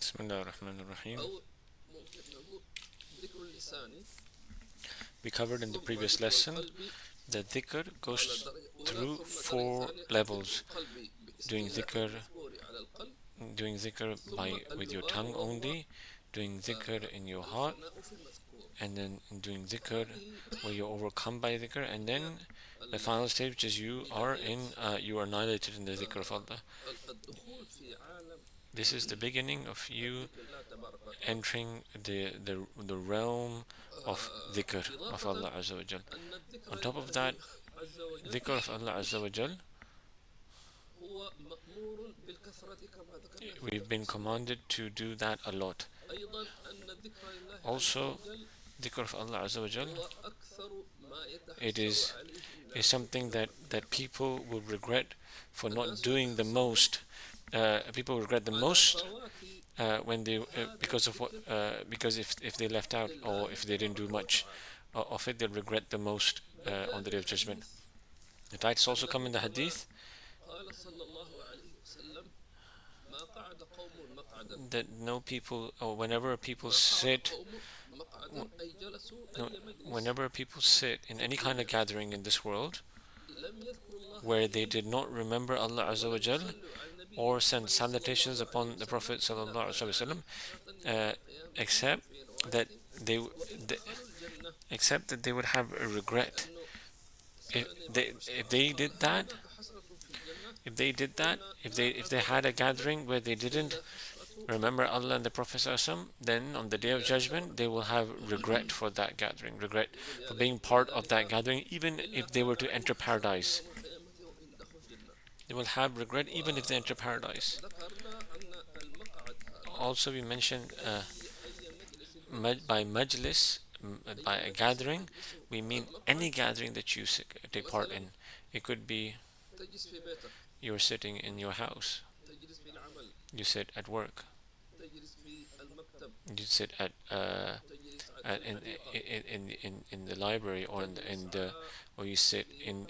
Bismillah ar-Rahman ar-Rahim. We covered in the previous lesson that dhikr goes through 4 levels. Doing dhikr with your tongue only, doing dhikr in your heart, and then doing dhikr where you're overcome by dhikr, and then the final stage, which is you are annihilated in the dhikr of Allah. This is the beginning of you entering the realm of dhikr of Allah Azza wa Jal. On top of that, dhikr of Allah Azza wa Jal, we've been commanded to do that a lot. Also, dhikr of Allah Azza wa Jal, it is something that people will regret for not doing the most. People regret the most when they because if they left out, or if they didn't do much of it, they'll regret the most on the Day of Judgment. In fact, it's also come in the hadith that no people, or whenever people sit in any kind of gathering in this world where they did not remember Allah Azza wa Jal or send salutations upon the Prophet Sallallahu Alaihi Wasallam, except that they would have a regret. If they had a gathering where they didn't remember Allah and the Prophet ﷺ, then on the Day of Judgment they will have regret for that gathering, regret for being part of that gathering, even if they were to enter paradise. They will have regret even if they enter paradise. Also, we mentioned by majlis, by a gathering, we mean any gathering that you take part in. It could be you're sitting in your house, you sit at work, you sit in the library, or or you sit in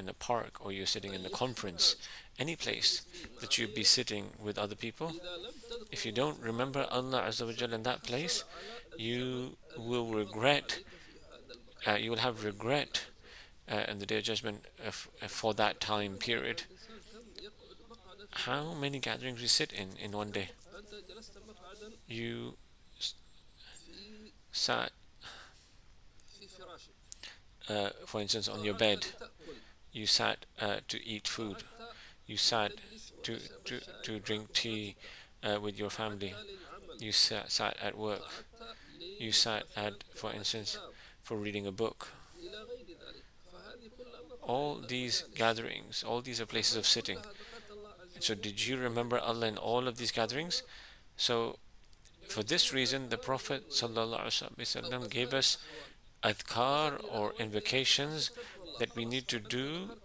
a park, or you're sitting in a conference, any place that you'd be sitting with other people. If you don't remember Allah Azza wa Jalla in that place, you will regret. You will have regret in the Day of Judgment for that time period. How many gatherings we sit in one day? You sat, for instance, on your bed. You sat to eat food. You sat to drink tea with your family. You sat at work. You sat for instance, for reading a book. All these gatherings, all these are places of sitting. So did you remember Allah in all of these gatherings? So for this reason, the Prophet ﷺ gave us adhkar, or invocations, that we need to do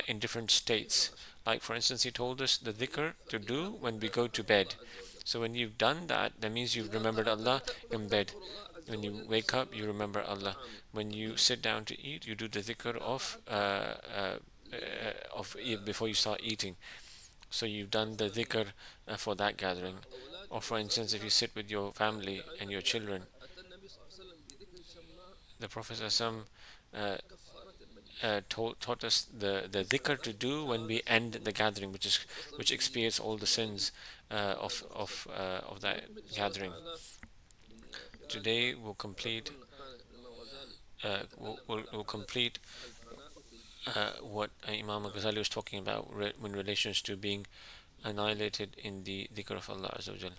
in different states. Like, for instance, he told us the dhikr to do when we go to bed. So when you've done that, that means you've remembered Allah in bed. When you wake up, you remember Allah. When you sit down to eat, you do the dhikr of before you start eating. So you've done the dhikr for that gathering. Or for instance, if you sit with your family and your children, the Prophet taught us the dhikr to do when we end the gathering, which expiates all the sins of that gathering. Today we'll complete what Imam al-Ghazali was talking about in relation to being annihilated in the dhikr of Allah Azza wa Jal.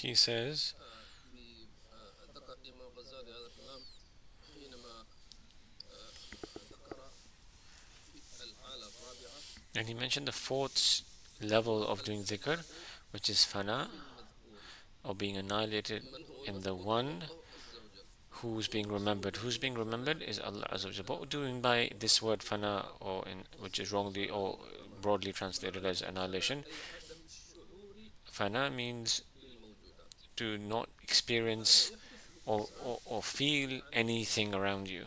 he says, and he mentioned the fourth level of doing dhikr, which is fana, or being annihilated in the one who's being remembered. Who's being remembered is Allah Azza wa Jalla. What do we mean by this word fana, or which is wrongly or broadly translated as annihilation? Fana means to not experience or feel anything around you.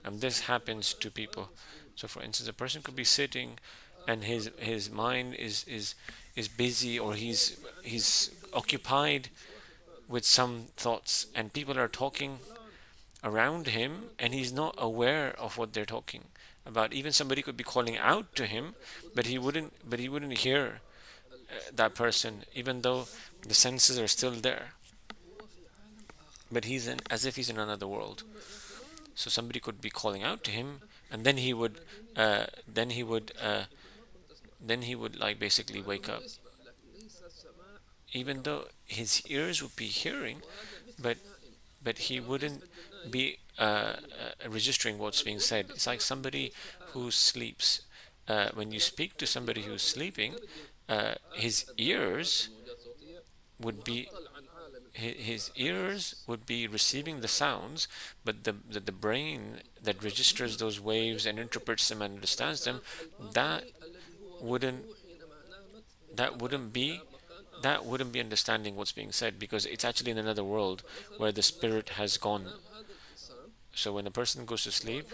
And this happens to people. So for instance, a person could be sitting and his mind is busy, or he's occupied with some thoughts, and people are talking around him and he's not aware of what they're talking about. Even somebody could be calling out to him, but he wouldn't hear that person, even though the senses are still there. But as if he's in another world. So somebody could be calling out to him, and then he would like basically wake up, even though his ears would be hearing, but he wouldn't be registering what's being said. It's like somebody who sleeps. When you speak to somebody who's sleeping, his ears would be receiving the sounds, but the brain that registers those waves and interprets them and understands them, that wouldn't be understanding what's being said, because it's actually in another world where the spirit has gone. So when a person goes to sleep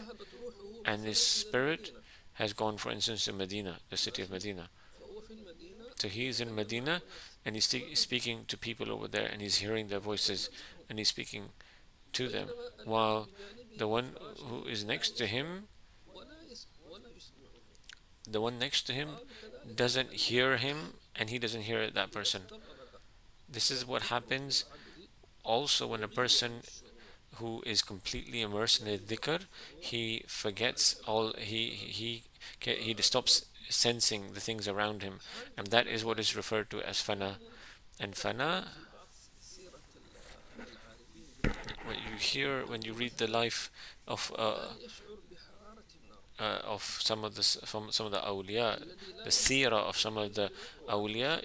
and his spirit has gone, for instance, to Medina, the city of Medina, so he is in Medina and he's speaking to people over there, and he's hearing their voices and he's speaking to them, while the one who is next to him, doesn't hear him, and he doesn't hear that person. This is what happens also when a person who is completely immersed in the dhikr, he forgets all, he stops sensing the things around him, and that is what is referred to as fana. And fana, when you read the life of some of the awliya, the seerah of some of the awliya,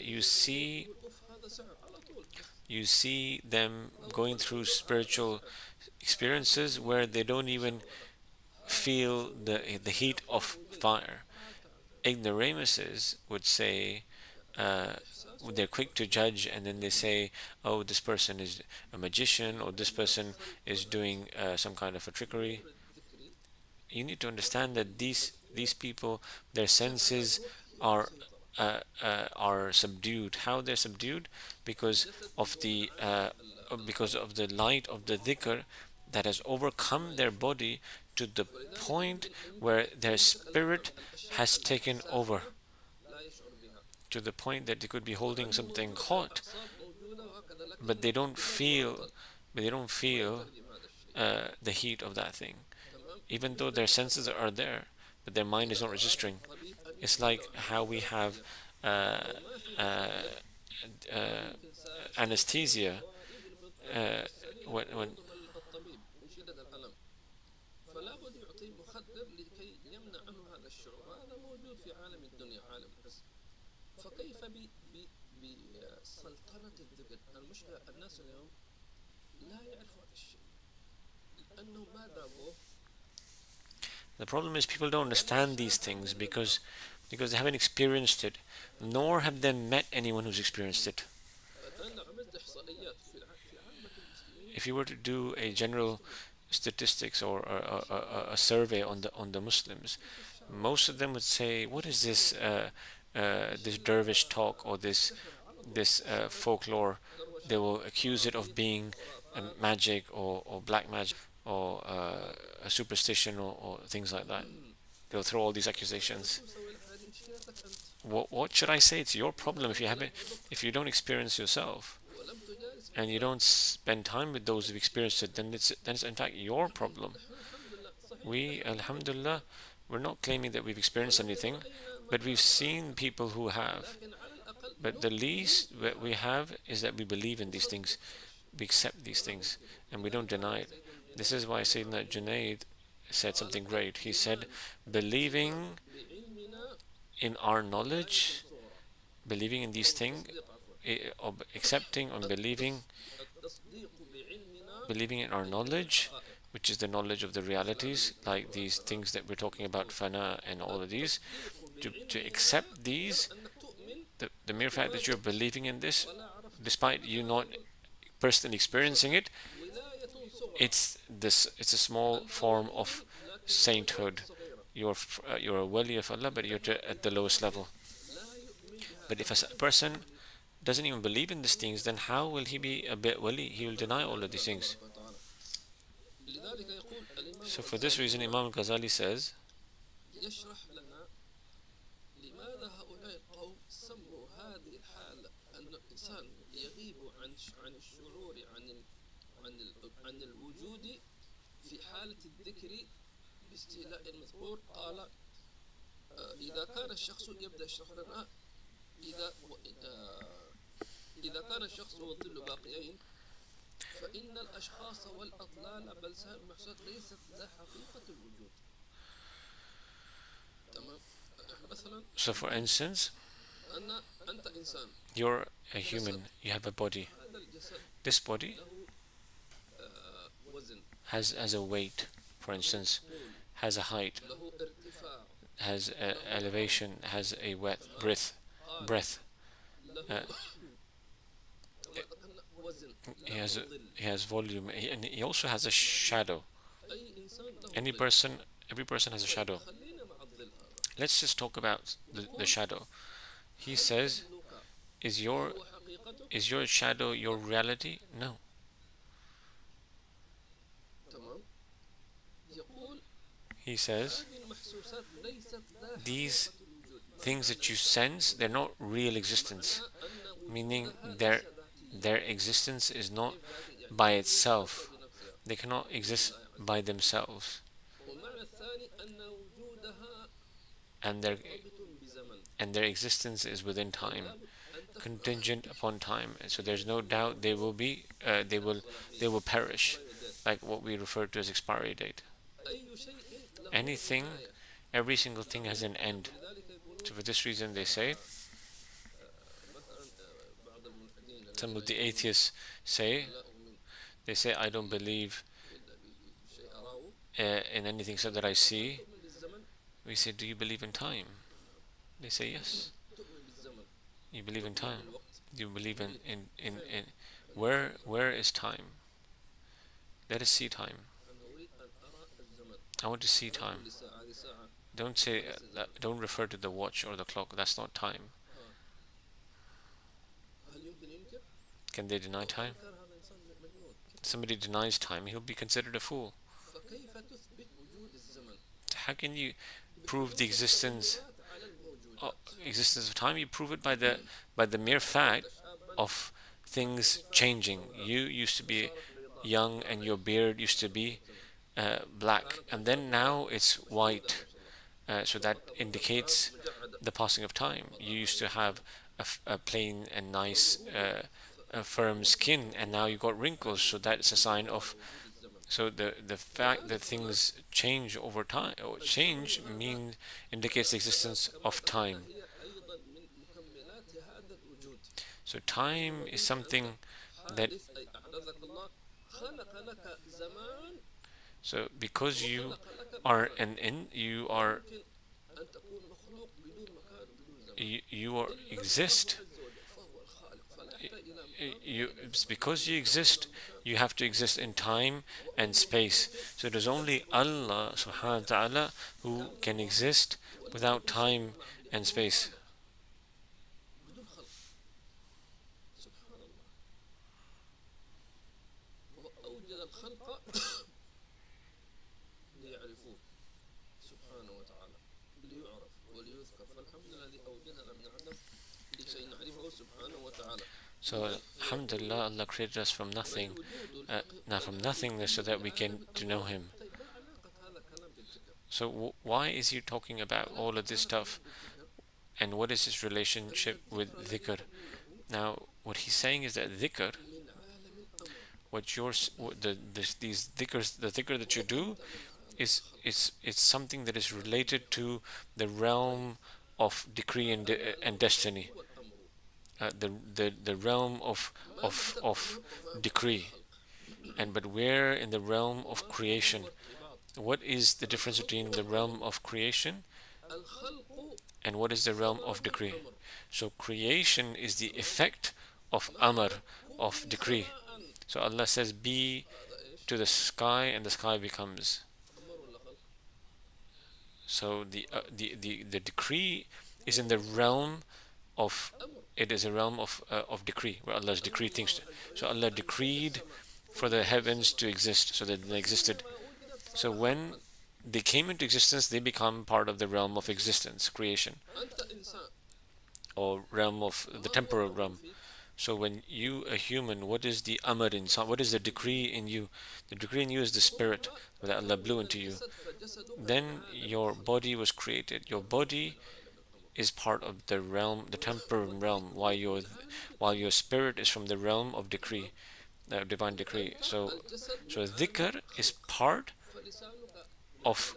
you see them going through spiritual experiences where they don't even feel the heat of fire. Ignoramuses would say, they're quick to judge, and then they say, oh, this person is a magician, or this person is doing some kind of a trickery. You need to understand that these people, their senses are subdued. How they're subdued? Because of the light of the dhikr that has overcome their body to the point where their spirit has taken over, to the point that they could be holding something hot, but they don't feel the heat of that thing, even though their senses are there, but their mind is not registering. It's like how we have anesthesia when the problem is people don't understand these things because they haven't experienced it, nor have they met anyone who's experienced it. If you were to do a general statistics or a survey on the Muslims, most of them would say, "What is this this dervish talk, or this folklore?" They will accuse it of being magic or black magic or a superstition or things like that. They'll throw all these accusations. What should I say? It's your problem if you don't experience yourself, and you don't spend time with those who've experienced it, then it's in fact your problem. We, alhamdulillah, we're not claiming that we've experienced anything, but we've seen people who have. But the least that we have is that we believe in these things, we accept these things, and we don't deny it. This is why Sayyidina Junaid said something great. He said, believing in our knowledge, believing in these things, accepting and believing in our knowledge, which is the knowledge of the realities, like these things that we're talking about, fana and all of these, to accept these, the mere fact that you're believing in this, despite you not personally experiencing it, it's a small form of sainthood. You're a wali of Allah, but you're at the lowest level. But if a person doesn't even believe in these things, then how will he be a bit wali? He will deny all of these things. So for this reason, Imam al-Ghazali says, so for instance, you're a human, you have a body. This body has a weight, for instance, has a height, has an elevation, has a breath. Uh, he has volume, and he also has a shadow. Every person has a shadow. Let's just talk about the shadow. He says, is your shadow your reality? No. He says, these things that you sense, they're not real existence, meaning their existence is not by itself. They cannot exist by themselves, and their existence is within time, contingent upon time. And so there's no doubt they will perish, like what we refer to as expiry date. Every single thing has an end. So for this reason they say, some of the atheists say, I don't believe in anything except that I see. We say, do you believe in time? They say, yes. You believe in time. You believe in where is time? Let us see time. I want to see time. Don't say, don't refer to the watch or the clock. That's not time. Can they deny time? If somebody denies time, he'll be considered a fool. How can you prove the existence of time? You prove it by the mere fact of things changing. You used to be young, and your beard used to be black, and then now it's white. So that indicates the passing of time. You used to have a plain and nice, firm skin, and now you got wrinkles. So that's a sign of. So the fact that things change over time, or change, indicates the existence of time. So time is something that. So because you are exist. Because you exist, you have to exist in time and space. So it is only Allah subhanahu wa ta'ala who can exist without time and space. So, alhamdulillah, Allah created us from nothing, from nothingness, so that we can to know Him. So, why is He talking about all of this stuff? And what is his relationship with dhikr? Now, what he's saying is that dhikr, what yours, these dhikrs, the dhikr that you do, is it's something that is related to the realm of decree and destiny, the realm of decree. And but we're in the realm of creation. What is the difference between the realm of creation and what is the realm of decree? So creation is the effect of amr, of decree. So Allah says, be to the sky, and the sky becomes. So the decree is in the realm of, it is a realm of decree, where Allah's decreed things. So Allah decreed for the heavens to exist, so that they existed. So when they came into existence, they become part of the realm of existence, creation, or realm of the temporal realm. So when you, a human, what is the amr in, what is the decree in you? The decree in you is the spirit that Allah blew into you. Then your body was created. Your body is part of the realm, the temporal realm, while your spirit is from the realm of decree, divine decree. So dhikr is part of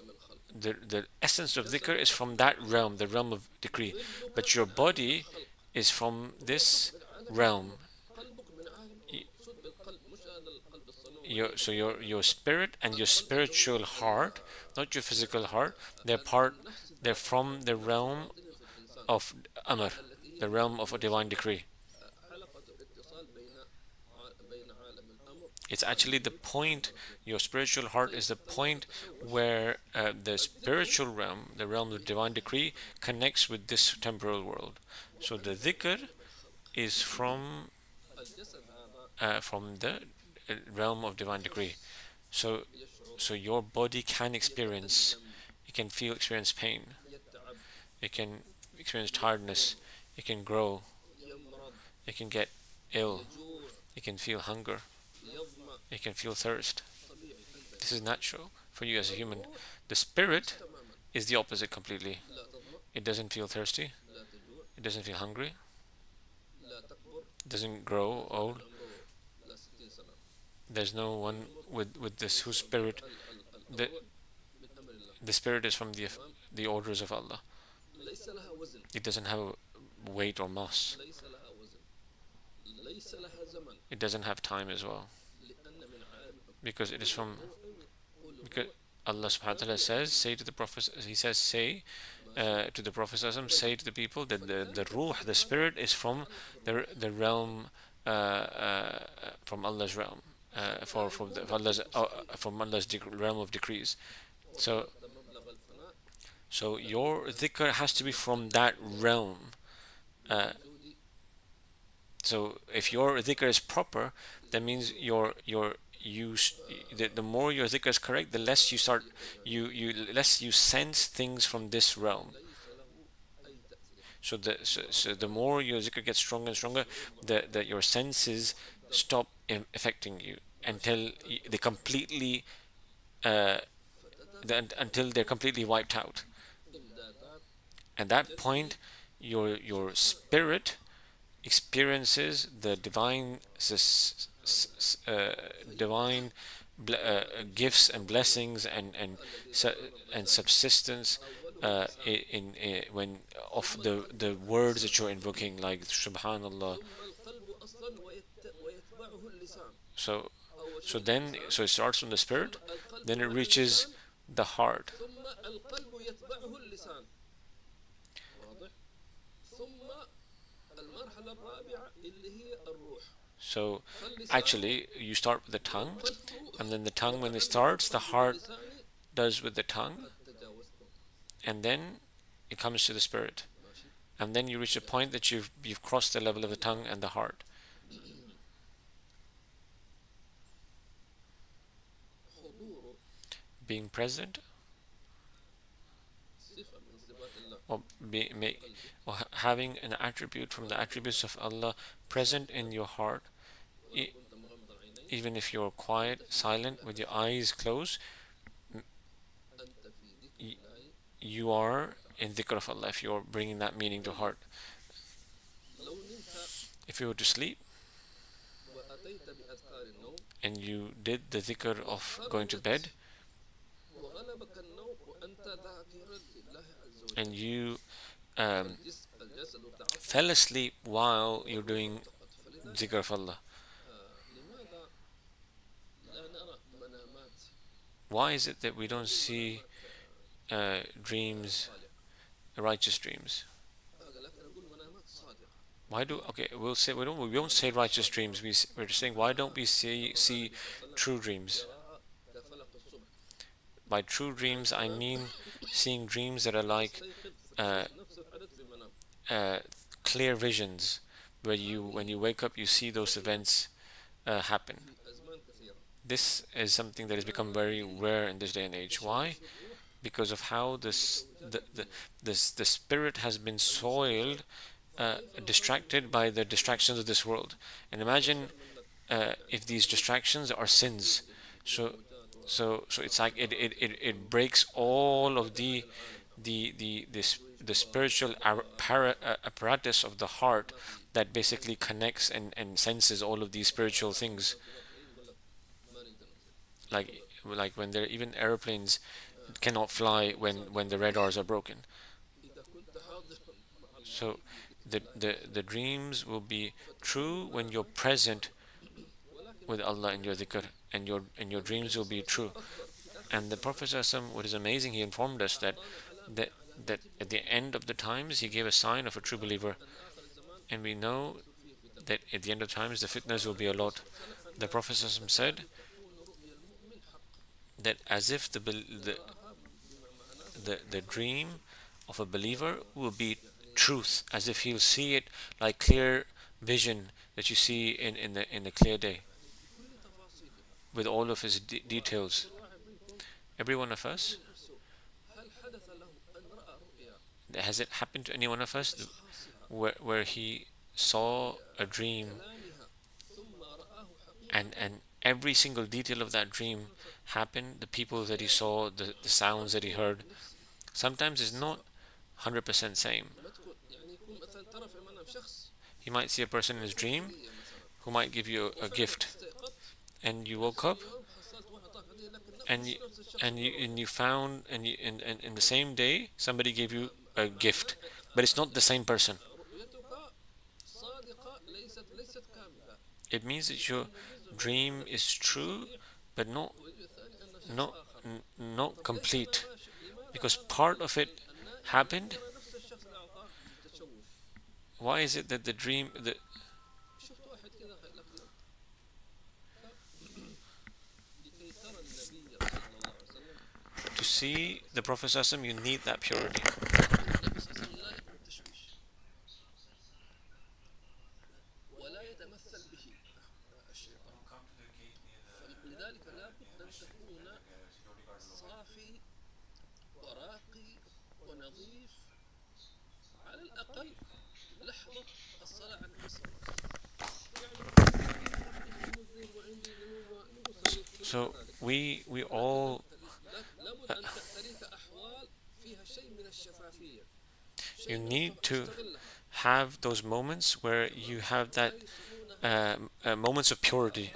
the essence of dhikr is from that realm, the realm of decree. But your body is from this realm. Your spirit and your spiritual heart, not your physical heart, they're from the realm of amr, the realm of a divine decree. It's actually the point, your spiritual heart is the point where the spiritual realm, the realm of divine decree, connects with this temporal world. So the dhikr is from the realm of divine decree. So your body can experience, it can experience pain, it can experience tiredness, it can grow, it can get ill, it can feel hunger, it can feel thirst. This is natural for you as a human. The spirit is the opposite completely. It doesn't feel thirsty, it doesn't feel hungry, it doesn't grow old. There's no one with this whose spirit, the, the spirit is from the orders of Allah. It doesn't have weight or mass. It doesn't have time as well. Because it is from, because Allah subhanahu wa ta'ala says, say to the Prophet, he says, say to the Prophet, say to the people that the ruh, the spirit, is from the realm, from Allah's realm, from Allah's realm of decrees. So your dhikr has to be from that realm. So if your dhikr is proper, that means the more your dhikr is correct, the less you start, less you sense things from this realm. So the more your dhikr gets stronger and stronger, that your senses stop affecting you until they completely, until they're completely wiped out. At that point, your spirit experiences the divine divine gifts and blessings and subsistence when of the words that you're invoking, like Subhanallah. So it starts from the spirit, then it reaches the heart. So actually you start with the tongue, and then the tongue, when it starts, the heart does with the tongue, and then it comes to the spirit, and then you reach a point that you've crossed the level of the tongue and the heart. Being present, or having an attribute from the attributes of Allah present in your heart, even if you're quiet, silent, with your eyes closed, you are in dhikr of Allah, if you're bringing that meaning to heart. If you were to sleep and you did the dhikr of going to bed, and you fell asleep while you're doing dhikr of Allah, why is it that we don't see dreams, righteous dreams? Why do, okay, we'll say we won't say righteous dreams. We're saying, why don't we see true dreams? By true dreams, I mean seeing dreams that are like clear visions, where when you wake up, you see those events happen. This is something that has become very rare in this day and age. Why? Because of how the spirit has been soiled, distracted by the distractions of this world. And imagine if these distractions are sins. So it's like it breaks all of the spiritual apparatus of the heart that basically connects and senses all of these spiritual things. Like when there, even airplanes cannot fly when the radars are broken. So the dreams will be true when you're present with Allah in your dhikr, and your dreams will be true. And the Prophet ﷺ, what is amazing, he informed us that at the end of the times he gave a sign of a true believer, and we know that at the end of times the fitnas will be a lot. The Prophet ﷺ said that as if the dream of a believer will be truth, as if he'll see it like clear vision that you see in the clear day, with all of his details. Every one of us, has it happened to any one of us where he saw a dream and every single detail of that dream happened, the people that he saw, the sounds that he heard? Sometimes it's not 100% same. He might see a person in his dream who might give you a gift, and you woke up and you found, and in the same day somebody gave you a gift, but it's not the same person. It means that your dream is true, but not complete, because part of it happened. Why is it that the dream, to see the Prophet ﷺ, you need that purity. So we all you need to have those moments where you have that moments of purity,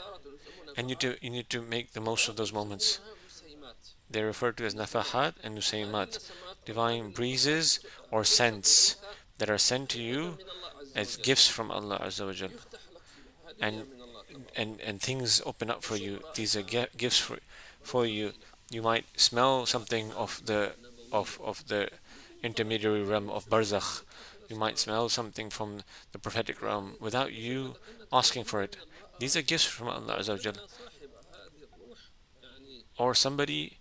and you need to make the most of those moments. They're referred to as nafahat and nusaymat, divine breezes or scents that are sent to you as gifts from Allah Azza wa Jal. And things open up for you. These are gifts for you. You might smell something of the intermediary realm of barzakh. You might smell something from the prophetic realm without you asking for it. These are gifts from Allah Azza wa Jal. Or somebody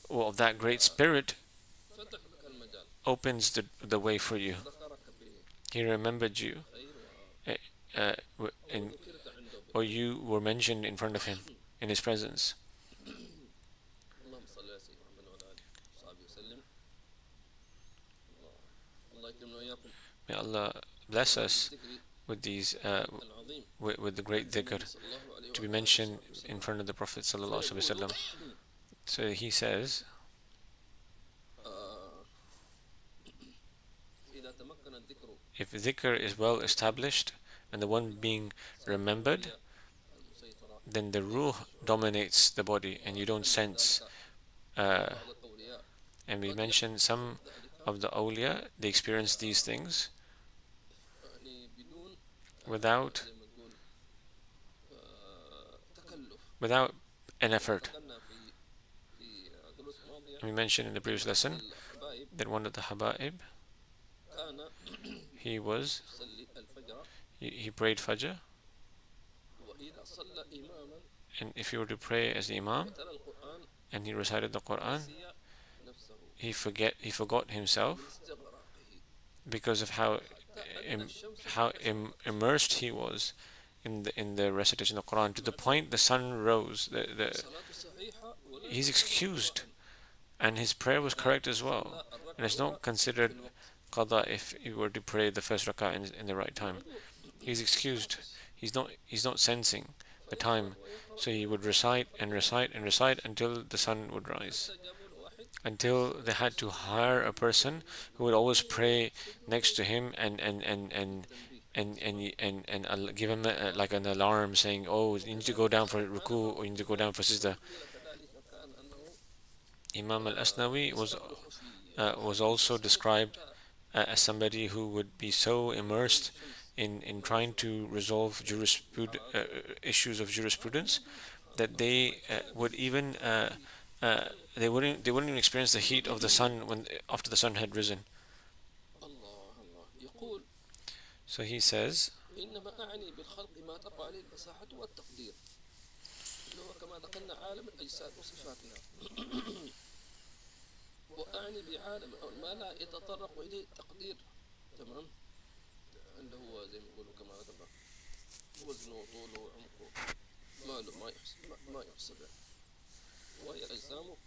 of that great spirit opens the way for you. He remembered you, or you were mentioned in front of him, in his presence. May Allah bless us with these, with the great dhikr to be mentioned in front of the Prophet ﷺ. So he says, if dhikr is well established and the one being remembered, then the ruh dominates the body and you don't sense. And we mentioned some of the awliya, they experience these things without an effort. We mentioned in the previous lesson that one of the Habaib, he prayed Fajr, and if he were to pray as the Imam and he recited the Quran, he forgot himself because of how immersed he was in the recitation of the Quran, to the point the sun rose. He's excused, and his prayer was correct as well, and it's not considered qada if he were to pray the first rak'ah in the right time. He's excused. He's not sensing the time, so he would recite and recite and recite until the sun would rise, until they had to hire a person who would always pray next to him and give him like an alarm saying, oh, you need to go down for ruku or you need to go down for sajda. Imam al-Asnawi was also described as somebody who would be so immersed in trying to resolve issues of jurisprudence that they would even they wouldn't even experience the heat of the sun after the sun had risen. So he says, وأعني بعالم ما لا يتطرق إليه التقدير، تمام، اللي هو زي ما يقولوا كما ذكر وزنه وطوله وعمقه ما يحسب وهي أجسامه،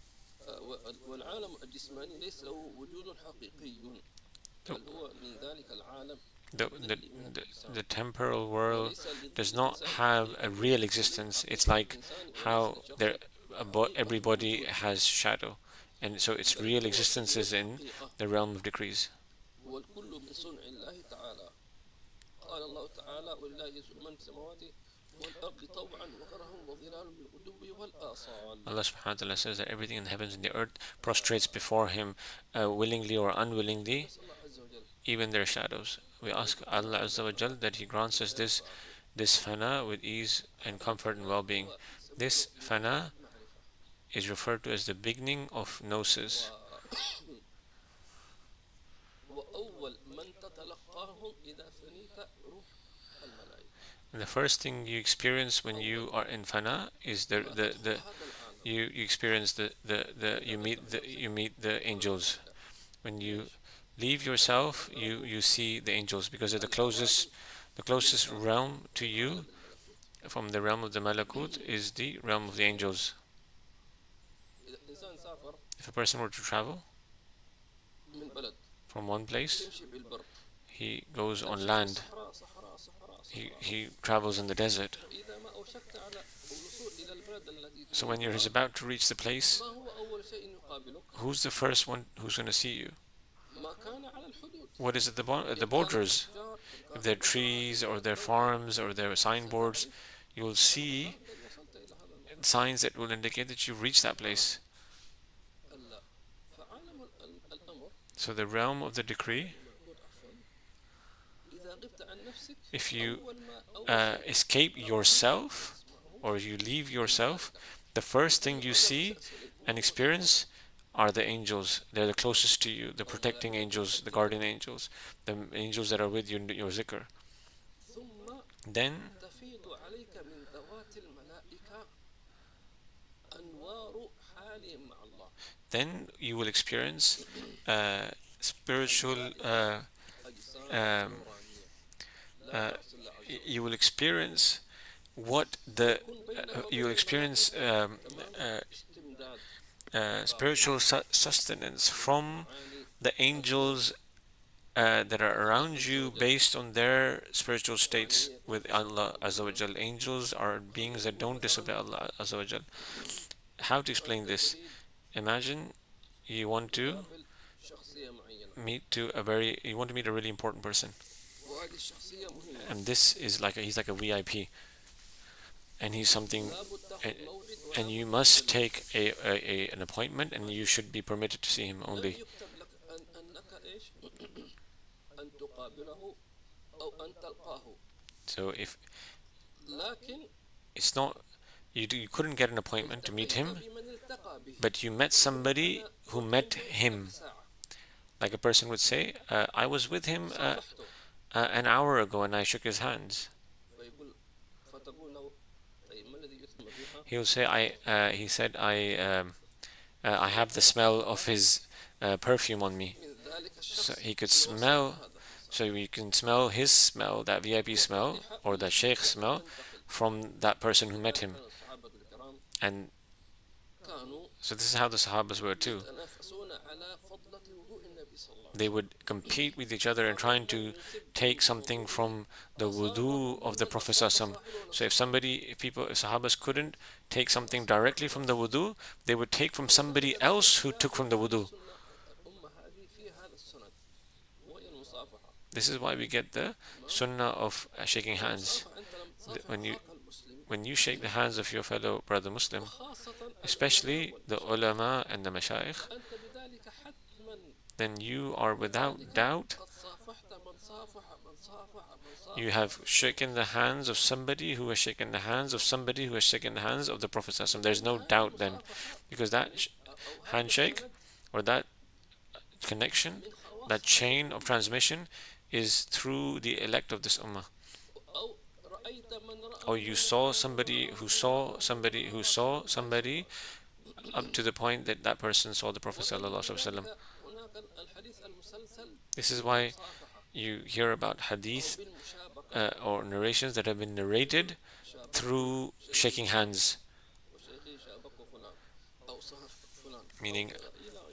والعالم الجسماني ليس له وجود حقيقي بل هو من ذلك العالم. The temporal world does not have a real existence. It's like how everybody has shadow, and so its real existence is in the realm of decrees. Allah subhanahu wa ta'ala says that everything in the heavens and the earth prostrates before Him willingly or unwillingly, even their shadows. We ask Allah Azza wa Jal that He grants us this fana with ease and comfort and well-being. This fana is referred to as the beginning of gnosis. And the first thing you experience when you are in fana is you experience you meet the angels. When you leave yourself, you see the angels, because they're the closest realm to you from the realm of the malakut is the realm of the angels. If a person were to travel from one place, he goes on land, he travels in the desert. So when you're about to reach the place, who's the first one who's going to see you? What is at the borders? If they're trees or they're farms or they're signboards, you will see signs that will indicate that you've reached that place. So the realm of the decree, if you escape yourself or you leave yourself, the first thing you see and experience are the angels. They're the closest to you, the protecting angels, the guardian angels, the angels that are with you in your zikr. Then you will experience spiritual you will experience what you will experience spiritual sustenance from the angels that are around you based on their spiritual states with Allah Azza wa Jal. Angels are beings that don't disobey Allah Azza wa Jal. How to explain this? Imagine you want to meet a really important person. وهذه الشخصية مهمة. and this is like he's like a VIP, and he's something, لابد تأخذ موعد and you ولابد must تجلس. take an appointment, and you should be permitted to see him لم only. يكتب لك أنك إيش أن تقابله أو أن تلقاه. So if لكن it's not, you couldn't get an appointment to meet التقيت him, بمن التقى به. but you met somebody أنا who met أحب him. ساعة. Like a person would say, I was with him صافحته. an hour ago and I shook his hands. فيقول فتقول له طيب ما الذي يسمى بها؟ He will say, he said, I have the smell of his perfume on me. من ذلك So الشخص he could اللي هو smell, صاحب هذا الإنسان. so you can smell his smell, that VIP smell, or the sheikh smell, from that person who met him. كان الصحابة الكرام And كانوا so this is how the Sahabas were too. يتنافسون على فضلة وضوء النبي صلى الله عليه They would compete with each other in trying to take something from the wudu of the Prophet ﷺ. So if Sahabas couldn't take something directly from the wudu, they would take from somebody else who took from the wudu. الأمة هذه فيها هذا السند وهي المصافحة. This is why we get the sunnah of shaking hands. المصافحة أنت لم تصافح When you أخاك المسلم when you shake the hands of your fellow brother Muslim, وخاصة especially the ulama and the mashayikh, أنت بذلك حتما then you are without doubt, قد صافحت من صافح من صافح من صافح. you have shaken the hands of somebody who has shaken the hands of somebody who has shaken the hands of the Prophet ﷺ. There's no doubt then, because that handshake or that connection, that chain of transmission is through the elect of this ummah. أو رأيت من رأى Or you saw somebody who saw somebody who saw somebody, up to the point that that person saw the Prophet ﷺ. هناك الحديث المسلسل This is why مصافحة you hear about hadith بالمشابكة or narrations that have been narrated through shaking hands, وشيخي شابك فلان أو صهر فلان meaning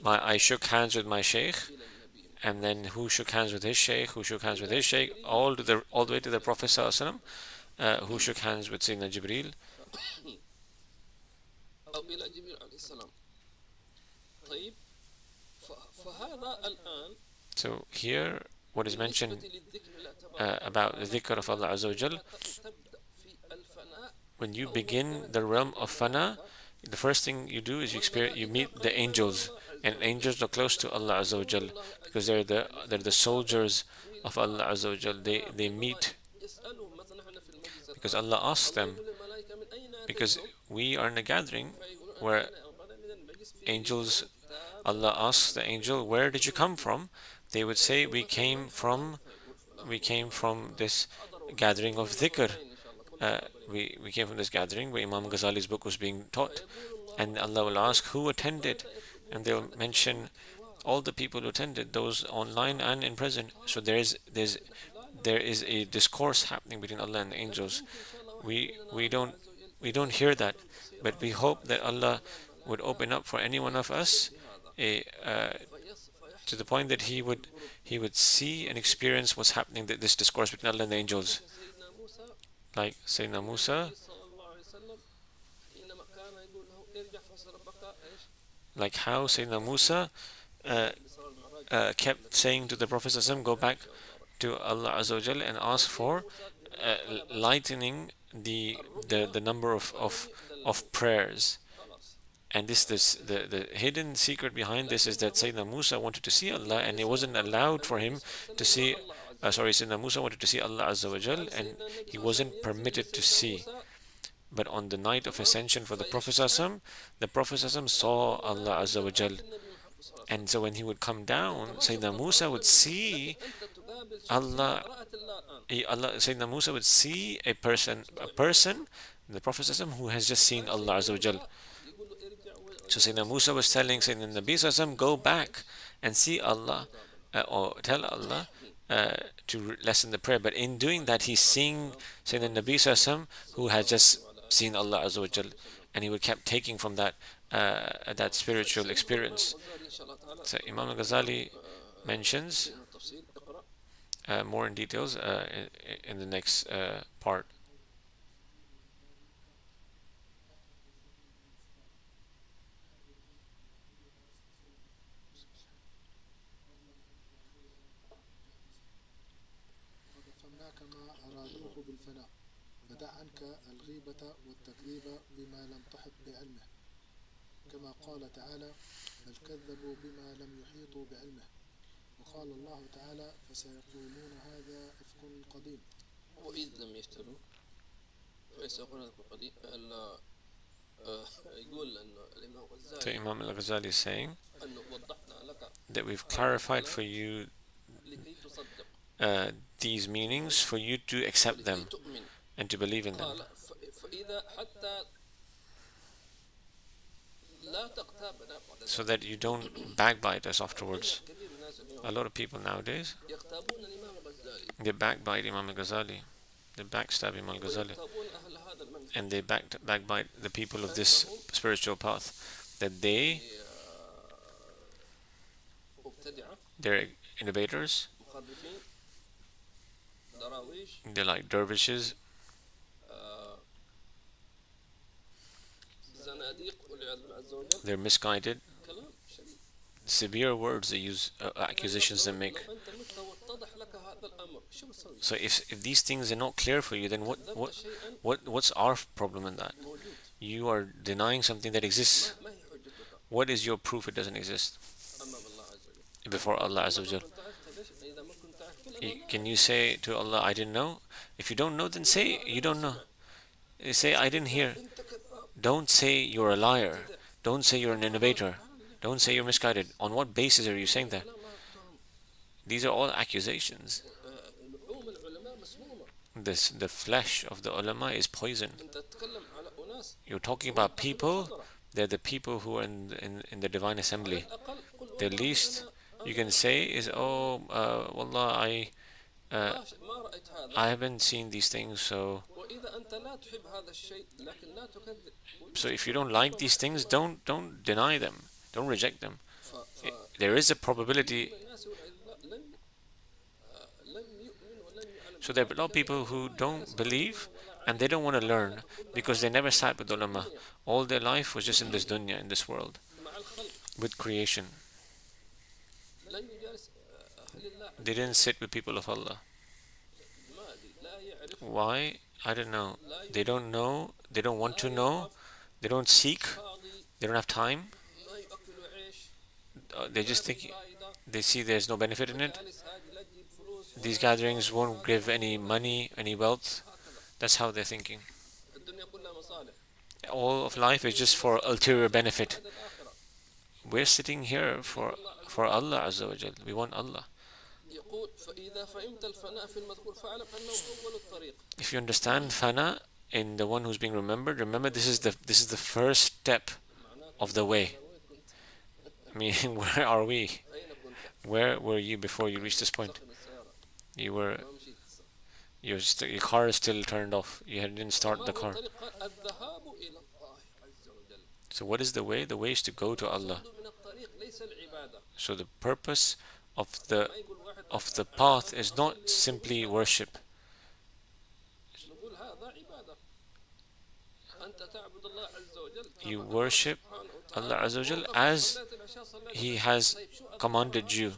إلى I shook hands with my sheikh, إلى النبي. and then who shook hands with his sheikh, who shook hands with his sheikh, all the way to the Prophet ﷺ, who shook hands with Sayyidina Jibreel, أو إلى جبريل عليه السلام. طيب فهذا الآن So here what is mentioned بالنسبة للذكر لا تبارك about the dhikr of Allah Azza wa Jal, تبدأ في الفناء when you begin the realm of fana, the first thing you do is you meet the angels, and angels are close to Allah Azza wa Jal because they're the soldiers of Allah Azza wa Jal. They meet يسألهم مثلا احنا في المجلس because Allah asks them, يقول الملائكة من أين because أتيتم؟ we are in a gathering فيقولون where أنا من المجلس في angels, كتاب. Allah asks the angel, where did you come from? They would say, we came from this gathering of dhikr. We came from this gathering where Imam Ghazali's book was being taught. And Allah will ask, who attended? And they'll mention all the people who attended, those online and in present. So there is a discourse happening between Allah and the angels. We don't hear that, but we hope that Allah would open up for any one of us to the point that he would see and experience what's happening, this discourse between Allah and the angels. Like Sayyidina Musa, like how Sayyidina Musa kept saying to the Prophet ﷺ, go back to Allah Azza wa Jal and ask for lightening the number of prayers. And the hidden secret behind this is that Sayyidina Musa wanted to see Allah, and it wasn't allowed for him to see. Sayyidina Musa wanted to see Allah Azza wa Jal, and he wasn't permitted to see. But on the night of ascension for the Prophet ﷺ, the Prophet ﷺ saw Allah Azza wa Jal. And so when he would come down, Sayyidina Musa would see Allah. Sayyidina Musa would see a person, the Prophet ﷺ, who has just seen Allah Azza wa Jal. So Sayyidina Musa was telling Sayyidina Nabi ﷺ, go back and see Allah, or tell Allah to lessen the prayer. But in doing that, he's seeing Sayyidina Nabi ﷺ, who has just seen Allah Azza wa Jal, and he would kept taking from that spiritual experience. So Imam al-Ghazali mentions more in details in the next part. إنما أرادوه بالفناء. ودع عنك الغيبة والتكذيب بما لم تحط بعلمه، كما قال تعالى: بل كذبوا بما لم يحيطوا بعلمه. وقال الله تعالى: فسيقولون هذا إفك قديم. وإذ لم يشتروا فسيقولون هذا إفك قديم. يقول أن الإمام الغزالي, So Imam al-Ghazali is saying أنه وضحنا لك that we've clarified for you لكي تصدق these meanings for you to accept them ولكي تؤمن. and to believe in them. قال فإذا حتى لا تغتابنا بعد So that you don't backbite us afterwards. كثير من الناس اليوم A lot of people nowadays, يغتابون الإمام الغزالي they backbite Imam al-Ghazali, they backstab Imam al-Ghazali, ويغتابون أهل هذا المنهج and they backbite the people of this spiritual path, that مبتدعة they're innovators, مخرفين دراويش they're like dervishes, زناديق والعياذ بالله عز وجل. they're misguided, كلام شديد. severe words they use, accusations they make. لو أنت مت واتضح لك هذا الأمر شو بتسوي؟ So if these things are not clear for you, then كذبت شيئا what's our problem in that? موجود You are denying something that exists. ما هي حجتك What is your proof it doesn't exist أمام الله عز وجل؟ before Allah Azza wa Jal? كنت عرفت ليش؟ إذا ما كنت عرفت فلا Can you say to Allah, I didn't know? If you don't know, then say you don't know. Say, I didn't hear. أنت كذاب. Don't say you're a liar. Don't say you're an innovator. Don't say you're misguided. On what basis are you saying that? لا ما تهم. These are all accusations. لحوم العلماء مسمومة. The flesh of the ulama is poison. أنت تتكلم على أناس You're talking about people, they're the people who are in the divine assembly. أقل قل The least you can say is, oh, wallah, ما رأيت هذا. I haven't seen these things, so وإذا أنت لا تحب هذا الشيء لكن لا تكذب. if you don't like these things, don't deny them, don't reject them. There is a probability. الناس لم يؤمن ولم يعلم. So there are a lot of people who don't believe and they don't want to learn because they never sat with ulama. All their life was just in this dunya, in this world, مع الخلق with creation. لم يجالس أهل الله. They didn't sit with people of Allah. ما أدري لا يعرف. Why? I don't know. They don't know, they don't want to know, they don't seek, فاضي they don't have time. ما يأكل عيش. They just think, they see there's no benefit in it. جالس هذه لا تجيب فلوس. These gatherings won't give any money, any wealth. That's how they're thinking. الدنيا كلها مصالح. All of life is just for ulterior benefit. هذا الآخرة. We're sitting here for Allah Azza wa Jal. We want Allah. يقول فإذا فهمت الفناء في المذكور فاعلم أنه أول الطريق. If you understand fana in the one who's being remembered, remember this is the first step of the way. Meaning, where are we? أين كنت؟ Where were you before you reached this point? سخن السيارة. You were, ما مشيت. your car is still turned off. You didn't start the car. الطريق قال الذهاب إلى الله عز وجل. So what is the way? The way is to go to Allah. من الطريق ليس العبادة. So the purpose of ما يقول واحد the path is not simply worship. نقول هذا عبادة. أنت تعبد الله عز وجل. You worship Allah Azza wa Jal as He has commanded you.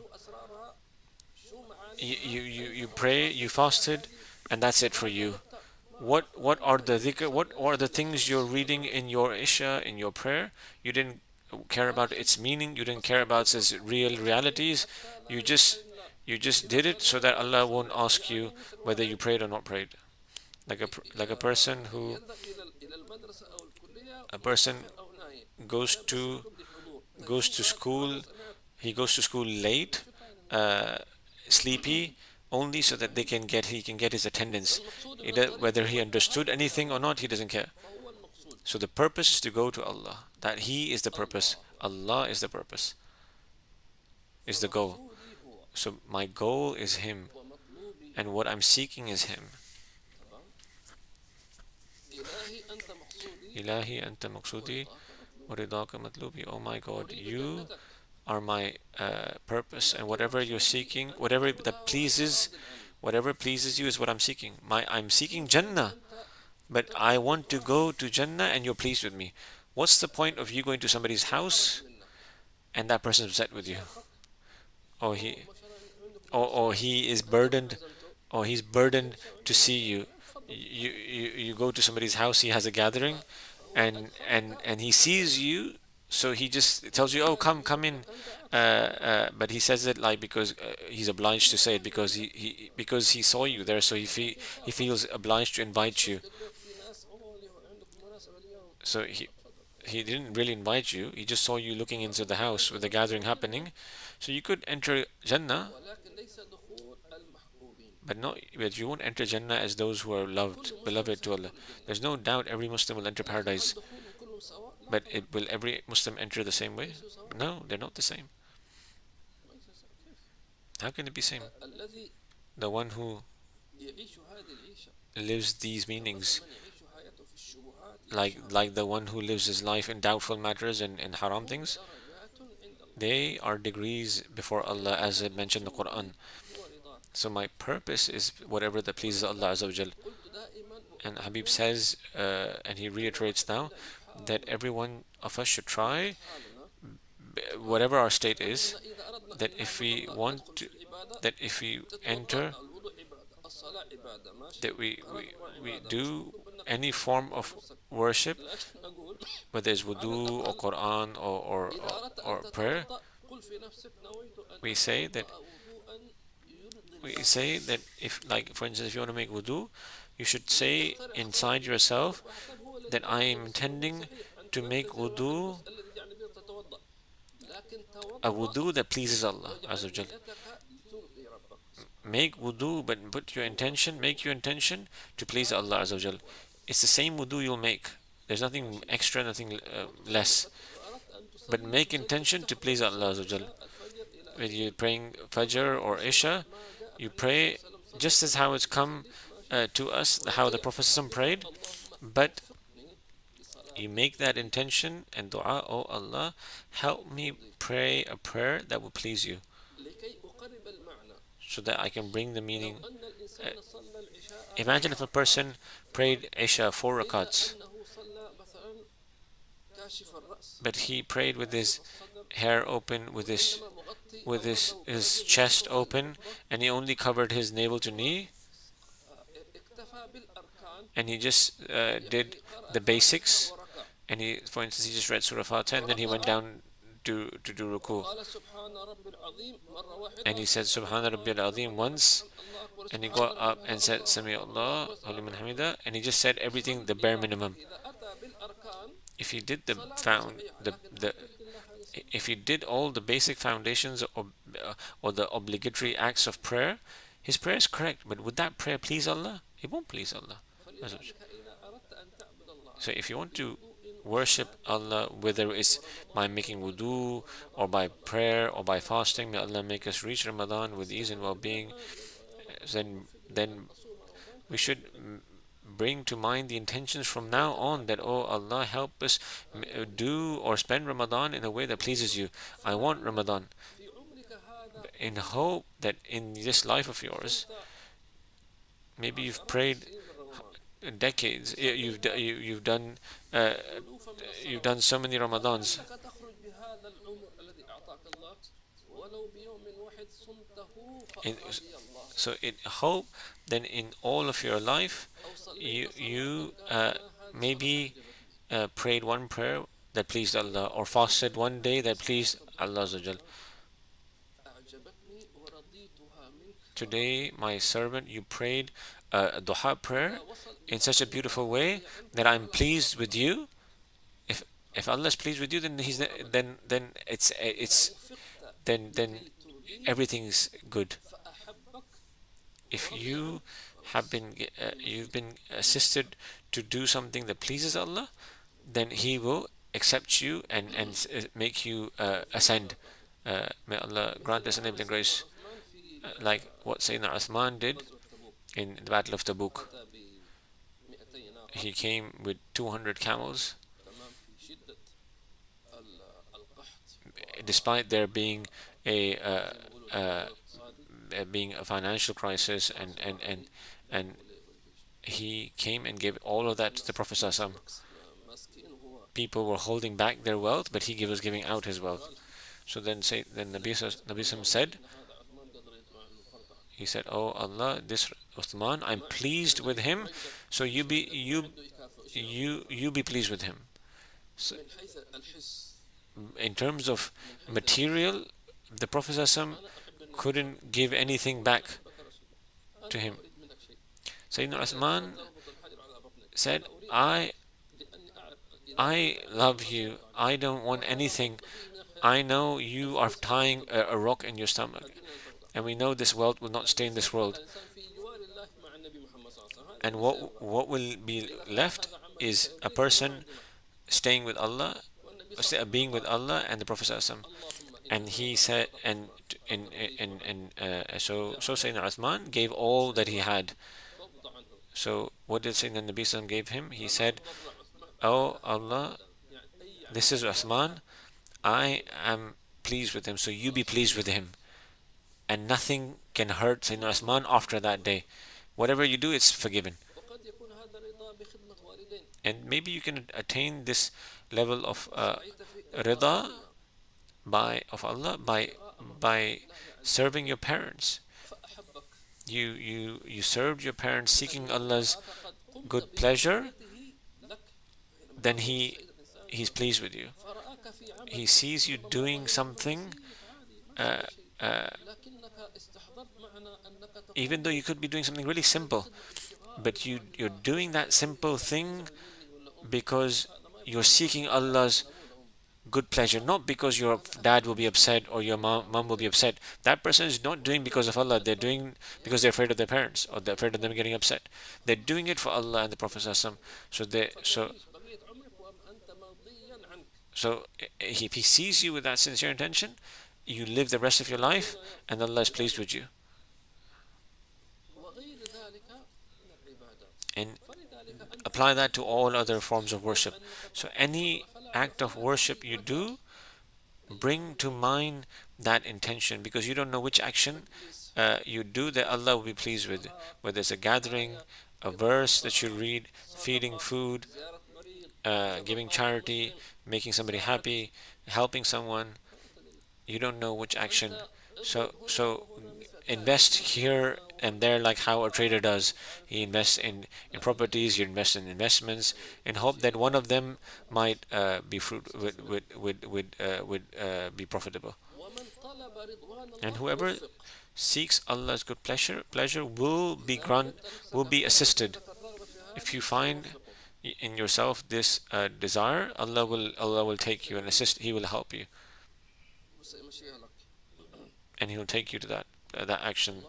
You pray, you fasted, and that's it for you. What are the dhikr, what are the things you're reading in your isha, in your prayer? You didn't care about its meaning, you didn't care about its real realities. You just did it so that Allah won't ask you whether you prayed or not prayed. Like a person who goes to school, he goes to school late, sleepy, only so that he can get his attendance. Whether he understood anything or not, he doesn't care. So the purpose is to go to Allah. That He is the purpose. Allah is the purpose. Is the goal. So my goal is Him, and what I'm seeking is Him. Ilahi anta maqsudi wa ridaka matlubi. Oh my God, You are my purpose, and whatever you're seeking, whatever pleases You is what I'm seeking. I'm seeking Jannah, but I want to go to Jannah and you're pleased with me. What's the point of you going to somebody's house and that person is upset with you? Or he is burdened or he's burdened to see you. You go to somebody's house, he has a gathering, and he sees you, so he just tells you, oh, come in, but he says it like because he's obliged to say it because because he saw you there, so he feels obliged to invite you. So he didn't really invite you, he just saw you looking into the house with the gathering happening. So you could enter Jannah, but you won't enter Jannah as those who are beloved to Allah. There's no doubt every Muslim will enter paradise, but will every Muslim enter the same way? No, they're not the same. How can it be same? The one who lives these meanings, like the one who lives his life in doubtful matters and haram things, they are degrees before Allah, as it mentioned in the Quran. So my purpose is whatever that pleases Allah Azza wa Jal. And Habib says, and he reiterates now, that every one of us should try, whatever our state is, that if we want to, that if we enter, that we do any form of worship, whether it's wudu or Quran or prayer, we say that if, like, for instance, if you want to make wudu, you should say inside yourself that I am intending to make wudu, a wudu that pleases Allah Azza wa Jal. Make wudu, but make your intention to please Allah Azza wa Jal. It's the same wudu you'll make. There's nothing extra, nothing less. But make intention to please Allah Azza wa Jal. When you're praying Fajr or Isha, you pray just as how it's come to us, how the Prophet prayed, but you make that intention and dua, oh Allah, help me pray a prayer that will please you, so that I can bring the meaning. Imagine if a person prayed Isha 4 rakats, but he prayed with his hair open, with his chest open, and he only covered his navel to knee, and he just did the basics, and for instance, he just read Surah Fatiha, and then he went down to do ruku, and he said Subhana Rabbil Azim once, and he got up and said Sami Allah Liman Hamida, and he just said everything the bare minimum. If he did if he did all the basic foundations or the obligatory acts of prayer, his prayer is correct. But would that prayer please Allah? It won't please Allah. So if you want to worship Allah, whether it's by making wudu or by prayer or by fasting, may Allah make us reach Ramadan with ease and well-being, then we should bring to mind the intentions from now on that, oh Allah, help us do or spend Ramadan in a way that pleases you. I want Ramadan, in hope that in this life of yours, maybe you've prayed decades, you've done so many Ramadans, and so in hope then in all of your life you maybe prayed one prayer that pleased Allah, or fasted one day that pleased Allah Azza wa Jal. Today, my servant, you prayed a duha prayer in such a beautiful way that I'm pleased with you. If Allah is pleased with you, then then everything's good. If you have been you've been assisted to do something that pleases Allah, then He will accept you and make you ascend. May Allah grant us enabling grace, like what Sayyidina Uthman did in the Battle of Tabuk. He came with 200 camels, despite there being a financial crisis, and he came and gave all of that to the Prophet ﷺ. People were holding back their wealth, but he was giving out his wealth. So then Nabi ﷺ said, He said, "Oh Allah, this Uthman, I'm pleased with him, so you be pleased with him." So, in terms of material, the Prophet ﷺ couldn't give anything back to him. Sayyidina Uthman said, I love you. I don't want anything. I know you are tying a rock in your stomach, and we know this wealth will not stay in this world. And what will be left is a person staying with Allah, being with Allah and the Prophet ﷺ. And he said, so Sayyidina Uthman gave all that he had. So what did Sayyidina Nabi ﷺ give him? He said, "Oh Allah, this is Uthman. I am pleased with him, so you be pleased with him." And nothing can hurt Sayyidina Uthman after that day. Whatever you do, it's forgiven. And maybe you can attain this level of rida of Allah by serving your parents. You served your parents seeking Allah's good pleasure, then He's pleased with you. He sees you doing something, even though you could be doing something really simple, but you're doing that simple thing because you're seeking Allah's good pleasure, not because your dad will be upset or your mom will be upset. That person is not doing because of Allah. They're doing because they're afraid of their parents or they're afraid of them getting upset. They're doing it for Allah and the Prophet ﷺ. So if he sees you with that sincere intention, you live the rest of your life and Allah is pleased with you. And apply that to all other forms of worship. So any act of worship you do, bring to mind that intention, because you don't know which action you do that Allah will be pleased with. Whether it's a gathering, a verse that you read, feeding food, giving charity, making somebody happy, helping someone, you don't know which action. So invest here and there, like how a trader does. He invests in properties, you invest in investments, in hope that one of them might be be profitable. And whoever seeks Allah's good pleasure will be assisted. If you find in yourself this desire, Allah will take you and assist. He will help you, and He will take you to that action.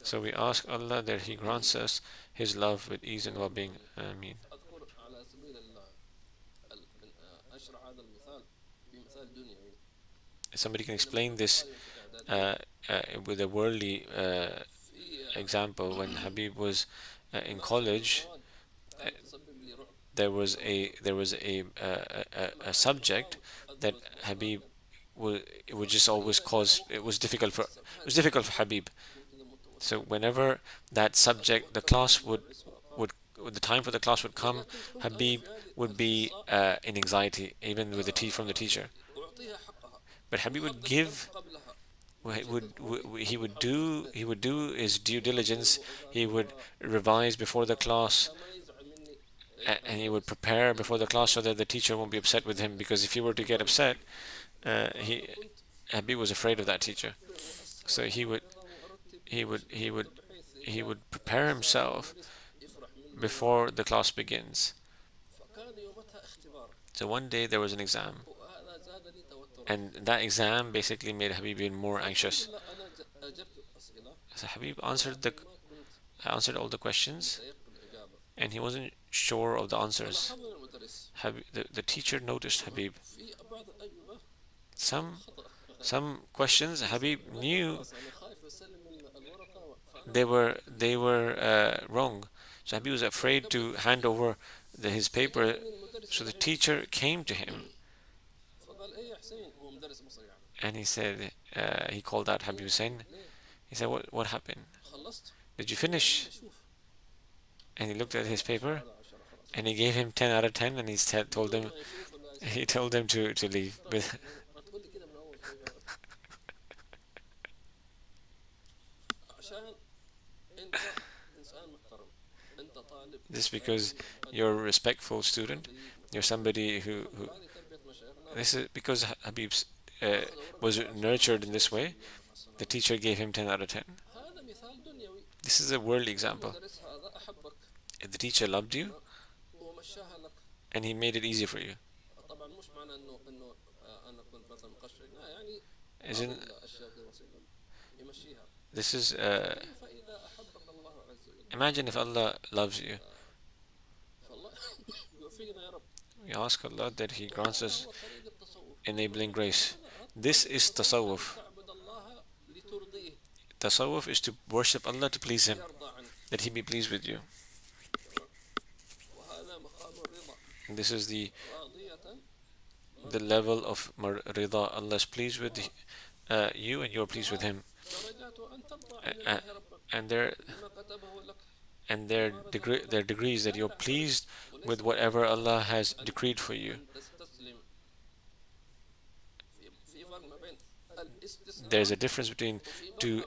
So we ask Allah that He grants us His love with ease and well-being. Ameen. Somebody can explain this with a worldly example. When Habib was in college, there was a subject that Habib would just always cause. It was difficult for Habib. So whenever that subject, the time for the class would come, Habib would be in anxiety, even with from the teacher. But Habib would give. He would do his due diligence. He would revise before the class, and he would prepare before the class so that the teacher won't be upset with him. Because if he were to get upset, Habib was afraid of that teacher. So he would prepare himself before the class begins. So one day there was an exam, and that exam basically made Habib even more anxious. So Habib answered all the questions, and he wasn't sure of the answers. The teacher noticed Habib. Some questions Habib knew they were wrong. So Habib was afraid to hand over his paper. So the teacher came to him, and he said, he called out Habib Hussein. He said, "What happened? Did you finish?" And he looked at his paper, and he gave him 10 out of 10, and he told him to leave. This is because you're a respectful student. You're somebody who this is because Habib was nurtured in this way. The teacher gave him 10 out of 10. This is a worldly example. If the teacher loved you and he made it easy for you, isn't this is imagine if Allah loves you. We ask Allah that He grants us enabling grace. This is tasawwuf. Tasawwuf is to worship Allah to please Him, that He be pleased with you. And this is the level of rida. Allah is pleased with you and you're pleased with Him. And their degrees that you're pleased with whatever Allah has decreed for you. There's a difference between to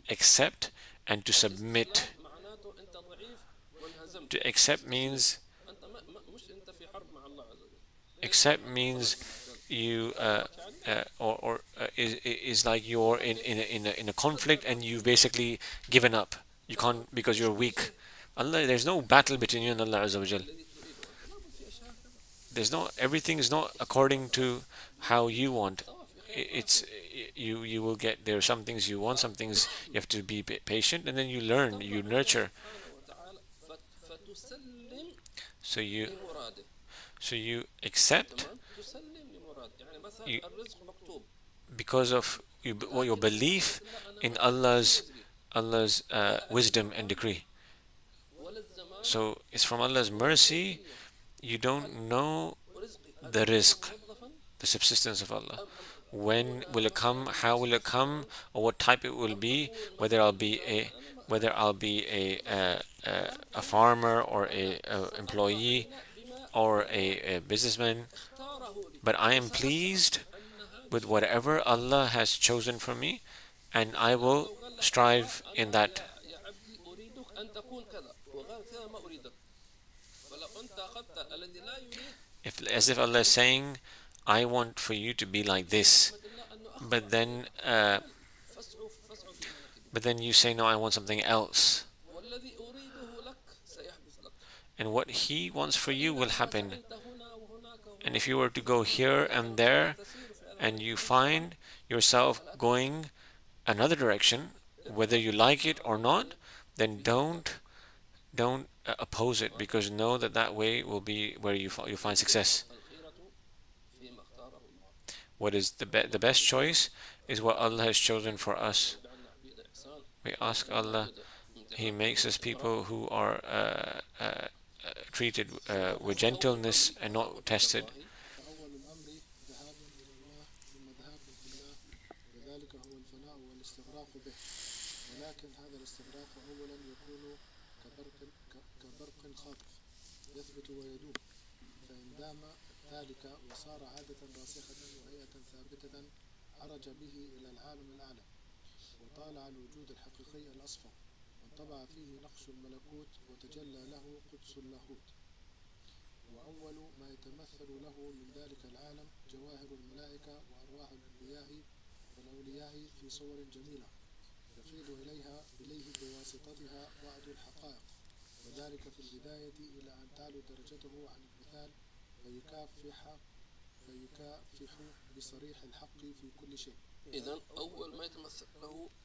accept and to submit. To accept means you is like you're in a conflict and you've basically given up. You can't because you're weak. Allah, there's no battle between you and Allah Azza wa Jal. Everything is not according to how you want. It's you will get, there are some things you want, some things you have to be patient, and then you learn, you nurture. So you accept because of your belief in Allah's wisdom and decree. So it's from Allah's mercy. You don't know the rizq, the subsistence of Allah. When will it come? How will it come? Or what type it will be? Whether I'll be a farmer or a employee or a businessman. But I am pleased with whatever Allah has chosen for me, and I will strive in that. As if Allah is saying, I want for you to be like this, but then you say, no, I want something else. And what He wants for you will happen. And if you were to go here and there, and you find yourself going another direction, whether you like it or not, then don't oppose it, because know that way will be where you find success. What is the best choice is what Allah has chosen for us. We ask Allah, He makes us people who are treated with gentleness and not tested. يثبت ويدوم فإن دام ذلك وصار عادة راسخة وهيئة ثابتة عرج به إلى العالم الأعلى وطالع الوجود الحقيقي الأصفى وانطبع فيه نقش الملكوت وتجلى له قدس اللاهوت. وأول ما يتمثل له من ذلك العالم جواهر الملائكة وأرواح الأنبياء والأولياء في صور جميلة يفيض إليه بواسطتها بعض الحقائق، وذلك في البداية إلى أن تعلو درجته عن المثال فيكافح بصريح الحق في كل شيء.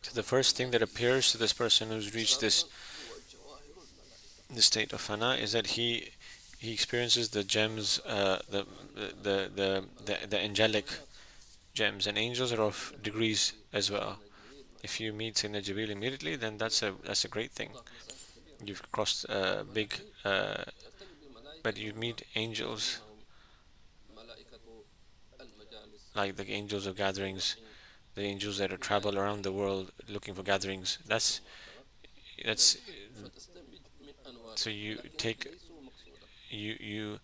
So the first thing that appears to this person who's reached this state of fana is that he experiences the gems, the angelic gems, and angels are of degrees as well. If you meet Sayyidina Jibreel immediately, then that's a great thing. You've crossed big, but you meet angels like the angels of gatherings, the angels that travel around the world looking for gatherings. That's so you take you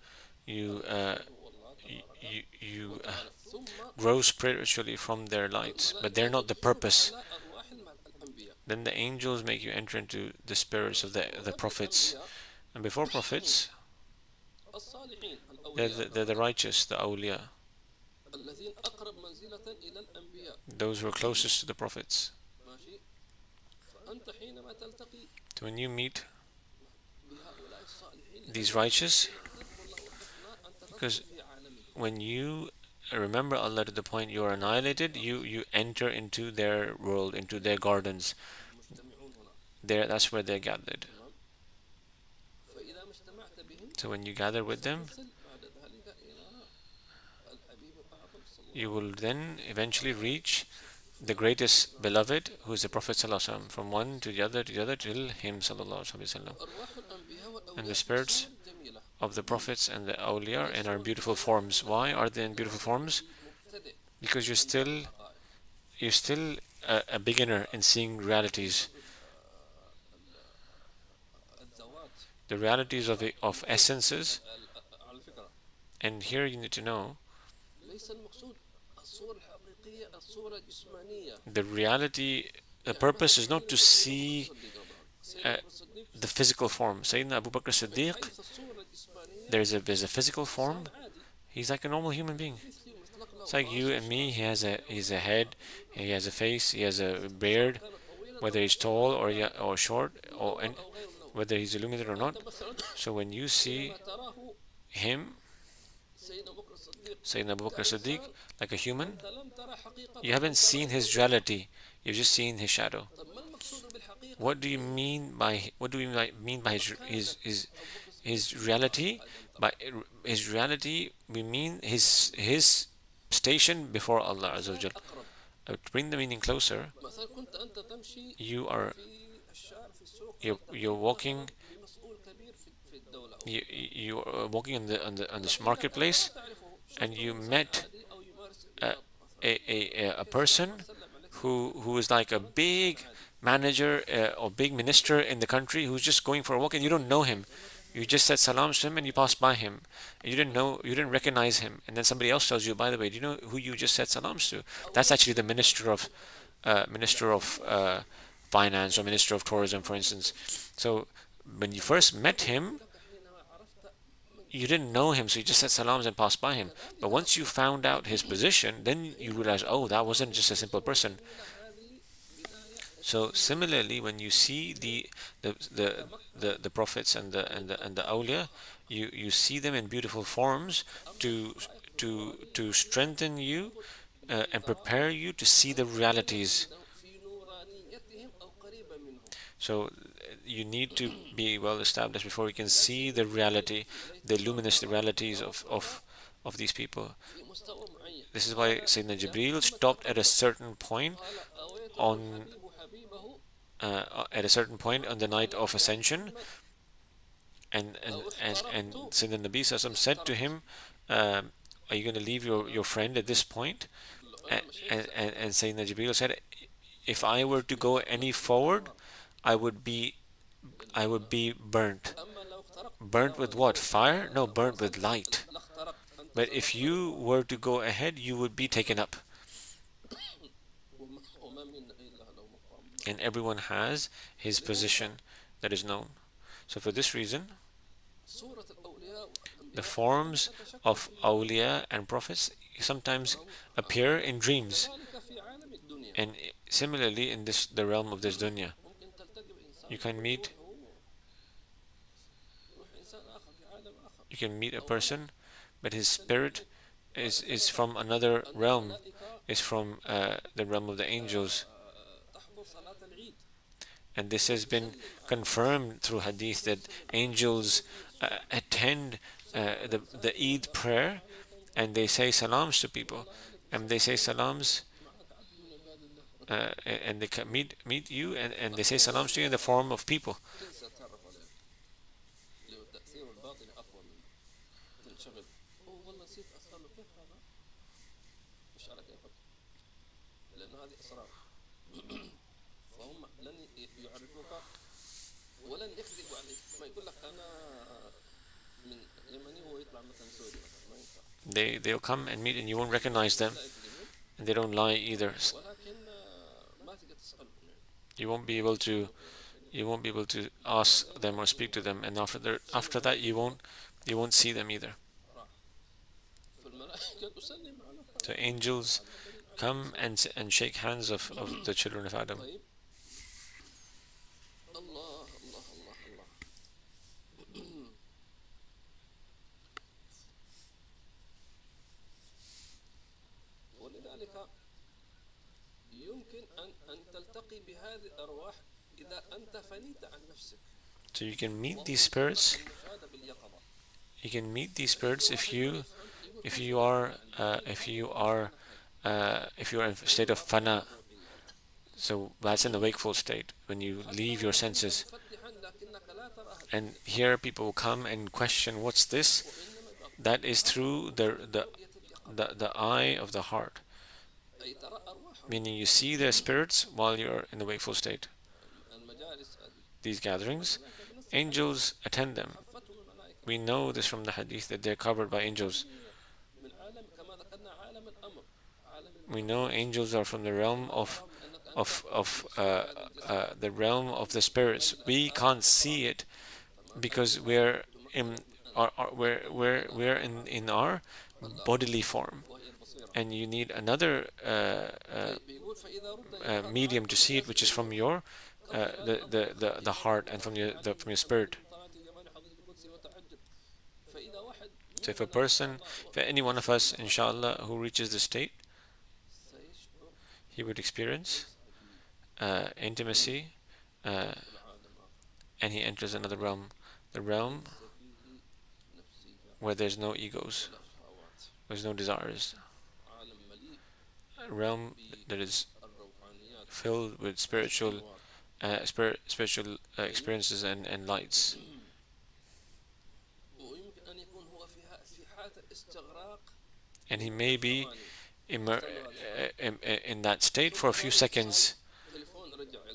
grow spiritually from their lights, but they're not the purpose. then the angels make you enter into the spirits of the prophets. And before prophets, they're the righteous, the awliya, those who are closest to the prophets. So when you meet these righteous, because when you remember Allah to the point you are annihilated, you enter into their world, into their gardens. That's where they're gathered. So when you gather with them, you will then eventually reach the greatest beloved, who is the Prophet ﷺ, from one to the other till him ﷺ. And the spirits of the prophets and the awliya in our beautiful forms. Why are they in beautiful forms? Because you're still a beginner in seeing realities, the realities of essences. And here you need to know the reality. The purpose is not to see the physical form. Sayyidina Abu Bakr Siddiq, there's a physical form. He's like a normal human being. It's like you and me. He's a head, he has a face, he has a beard, whether he's tall or short, and whether he's illuminated or not. So when you see him, Sayyidina Abu Bakr Siddiq, like a human, you haven't seen his reality, you've just seen his shadow. What do you mean by his reality? By his reality, we mean his station before Allah Azza wa Jal. To bring the meaning closer, you're walking. You are walking on this marketplace, and you met a person who is like a big manager or big minister in the country, who's just going for a walk, and you don't know him. You just said salam to him and you passed by him. You didn't recognize him, and then somebody else tells you, by the way, do you know who you just said salams to? That's actually the minister of finance or minister of tourism, for instance. So when you first met him, you didn't know him, so you just said salams and passed by him. But once you found out his position, then you realize, oh, that wasn't just a simple person. So similarly, when you see the prophets and the awliya, you see them in beautiful forms to strengthen you and prepare you to see the realities. So you need to be well established before you can see the reality, the luminous realities of these people. This is why Sayyidina Jibreel stopped at a certain point on the night of ascension, and Sayyidina Nabi Sallallahu said to him, are you going to leave your friend at this point? And Sayyidina Jibreel said, if I were to go any forward, I would be burnt. Burnt with what? Fire? No, burnt with light. But if you were to go ahead, you would be taken up. And everyone has his position that is known. So for this reason, the forms of awliya and prophets sometimes appear in dreams. And similarly, in the realm of this dunya, you can meet a person, but his spirit is from another realm, is from the realm of the angels. And this has been confirmed through hadith, that angels attend the Eid prayer, and they say salams to people, and they say salams, and they meet you, and they say salams to you in the form of people. They'll come and meet, and you won't recognize them, and they don't lie either. You won't be able to ask them or speak to them, and after that you won't see them either. So angels come and shake hands of the children of Adam. ولذلك يمكن أن تلتقي بهذه الأرواح إذا أنت فنيت عن نفسك. So you can meet these spirits. You can meet these spirits if you are in a state of fana. So that's in the wakeful state, when you leave your senses. And here people will come and question, what's this? That is through the eye of the heart. Meaning you see their spirits while you're in the wakeful state. These gatherings, angels attend them. We know this from the hadith that they're covered by angels. We know angels are from the realm of the spirits. We can't see it because we're in our bodily form, and you need another medium to see it, which is from your the heart and from your spirit. So if any one of us, inshallah, who reaches this state, he would experience intimacy, and he enters another realm, the realm where there's no egos, there's no desires, a realm that is filled with spiritual experiences and lights. And he may be in that state for a few seconds,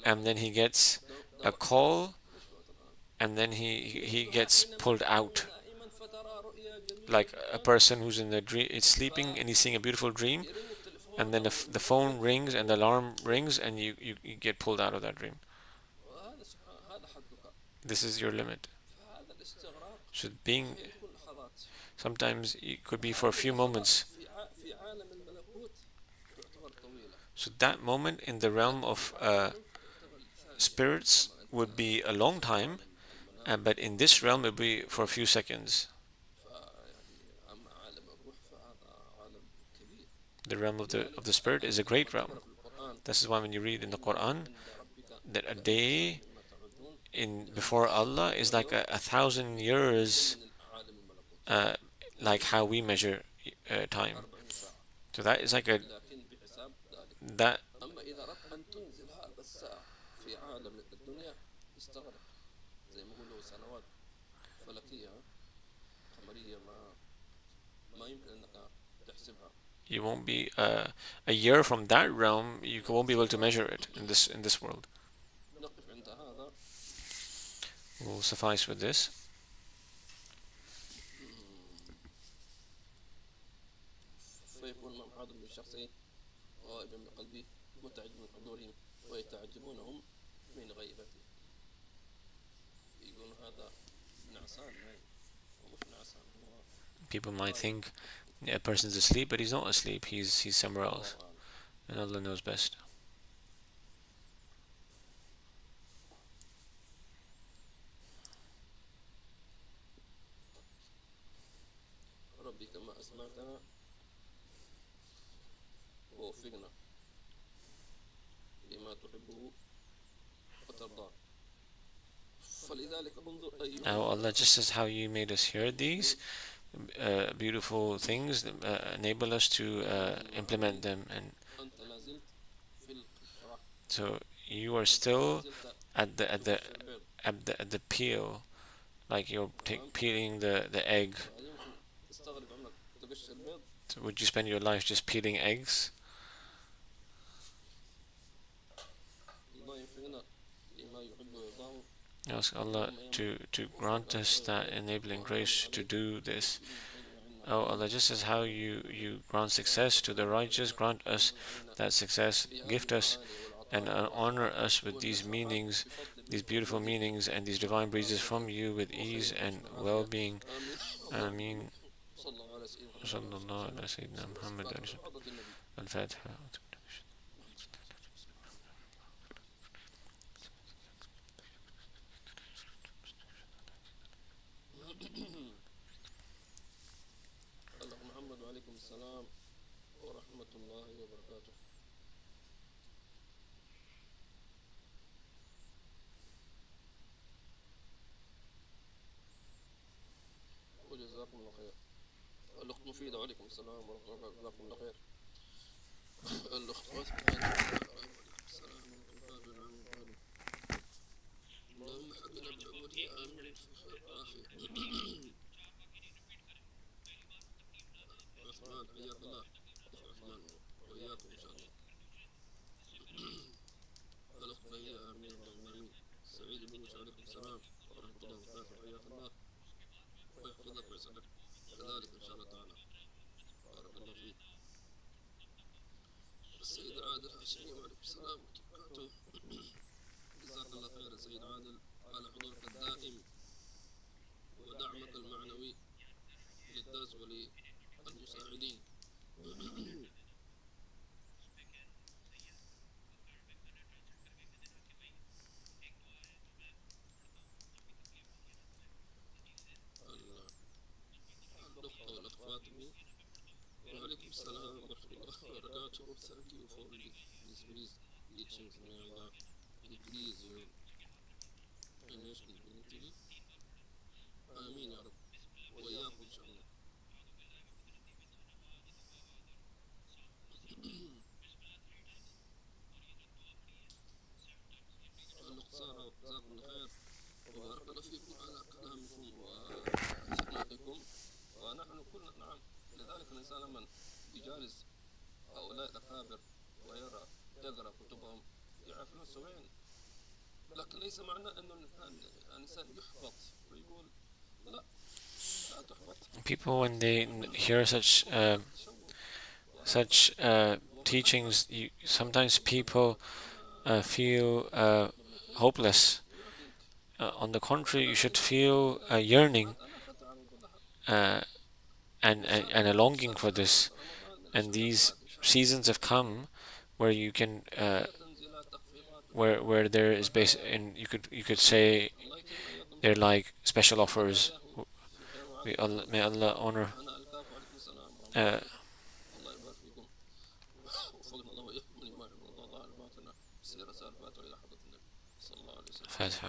and then he gets a call, and then he gets pulled out, like a person who's in the dream, is sleeping, and he's seeing a beautiful dream, and then the phone rings and the alarm rings, and you get pulled out of that dream. This is your limit. So sometimes it could be for a few moments. So that moment in the realm of spirits would be a long time, but in this realm it would be for a few seconds. The realm of the spirit is a great realm. This is why when you read in the Quran that a day before Allah is like 1,000 years, like how we measure time. So that is like that. You won't be a year from that realm. You won't be able to measure it in this world. We'll suffice with this. People might think a person's asleep, but he's not asleep. He's somewhere else, and Allah knows best. Now Allah, just as how you made us hear these beautiful things, enable us to implement them. And so you are still at the peel, like you're peeling the egg. So would you spend your life just peeling eggs? Ask Allah to grant us that enabling grace to do this. Oh Allah, just as how you grant success to the righteous, grant us that success. Gift us and honor us with these meanings, these beautiful meanings and these divine breezes from you with ease and well-being. Ameen. صلى الله على سيدنا محمد الفاتحة. محمد وعليكم السلام ورحمة الله وبركاته. وجزاكم الله خير. الأخت مفيدة وعليكم السلام ورحمة الله وبركاته. جزاكم الله خير. الأخت فاطمة وعليكم السلام ورحمة الله وبركاته. اللهم حبنا بعبودك آمين في خير وعافية. عثمان حياك الله. عثمان وإياكم إن شاء الله. الأخت هي آمين اللهم آمين. سعيد بن عليكم السلام ورحمة الله وبركاته. حياك الله ويحفظك ويسعدك كذلك إن شاء الله تعالى. بارك الله فيك. السيد عادل حسين وعليكم السلام ورحمة الله وبركاته. جزاك الله خير سيد عادل على حضورك الدائم ودعمك المعنوي للدرس وللمساعدين. الأخت فاطمة وعليكم السلام ورحمة الله وبركاته. Thank you for these teachings. May Allah increase your financial ability. آمين يا رب وإياكم إن شاء الله. الأخت سارة جزاكم الله خير وبارك الله فيكم على كلامكم وخدمتكم. ونحن كلنا نعم، لذلك الإنسان لما يجالس هؤلاء الأكابر ويقرأ كتبهم يعرف نفسه وين. لكن ليس معنى أنه الإنسان يحبط ويقول لا تحبط. People, when they hear such teachings, sometimes people feel hopeless. On the contrary, you should feel a yearning and a longing for this. And these seasons have come where you can where there is you could say they're like special offers. May Allah honor فاتحة